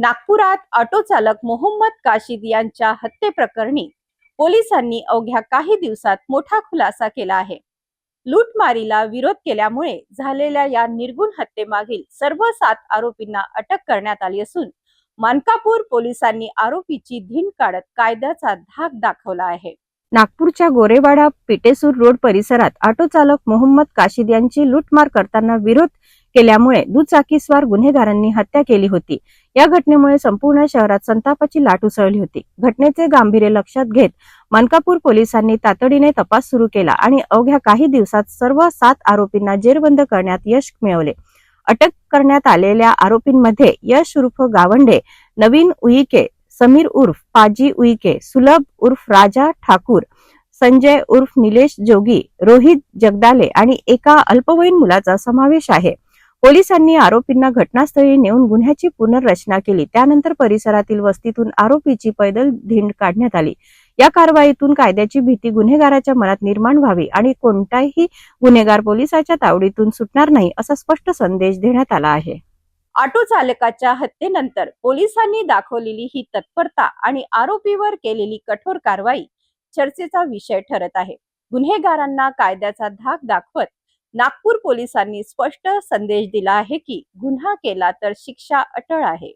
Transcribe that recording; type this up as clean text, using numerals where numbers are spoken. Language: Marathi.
नागपुरात ऑटो चालक मोहम्मद काशिद यांच्या हत्येप्रकरणी पोलिसांनी अवघ्या काही दिवसात मोठा खुलासा केला आहे. लूटमारीला विरोध केल्यामुळे झालेल्या या निर्गुण हत्येमागील सर्व 7 आरोपींना अटक करण्यात आली असून मानकापूर पोलिसांनी आरोपीची धिंड काढत कायद्याचा धाक दाखवला आहे. नागपूरच्या गोरेवाडा पिटेसूर रोड परिसरात ऑटो चालक मोहम्मद काशिद यांची लूटमार करताना विरोध केल्यामुळे दुचाकीस्वार गुन्हेगारांनी हत्या केली होती. या घटनेमुळे संपूर्ण शहरात संतापाची लाट उसळली होती. घटनेचे गांभीर्य लक्षात घेत मानकापूर पोलिसांनी तातडीने तपास सुरू केला आणि अवघ्या काही दिवसात सर्व 7 आरोपींना जेरबंद करण्यात यश मिळवले. अटक करण्यात आलेल्या आरोपींमध्ये यश उर्फ गावंडे, नवीन उईके, समीर उर्फ पाजी उईके, सुलभ उर्फ राजा ठाकूर, संजय उर्फ निलेश जोगी, रोहित जगदाले आणि एका अल्पवयीन मुलाचा समावेश आहे. पोलिसांनी आरोपींना घटनास्थळी नेऊन गुन्ह्याची पुनर्रचना केली. त्यानंतर परिसरातील वस्तीतून आरोपीची पैदल धिंड काढण्यात आली. या कारवाईतून कायद्याची भीती गुन्हेगाराच्या मनात निर्माण व्हावी आणि कोणताही गुन्हेगार पोलिसाच्या तावडीतून सुटणार नाही असा स्पष्ट संदेश देण्यात आला आहे. ऑटो चालकाच्या हत्येनंतर पोलिसांनी दाखवलेली ही तत्परता आणि आरोपीवर केलेली कठोर कारवाई चर्चेचा विषय ठरत आहे. गुन्हेगारांना कायद्याचा धाक दाखवत नागपूर पोलिसांनी स्पष्ट संदेश दिला आहे की गुन्हा केला तर शिक्षा अटळ आहे.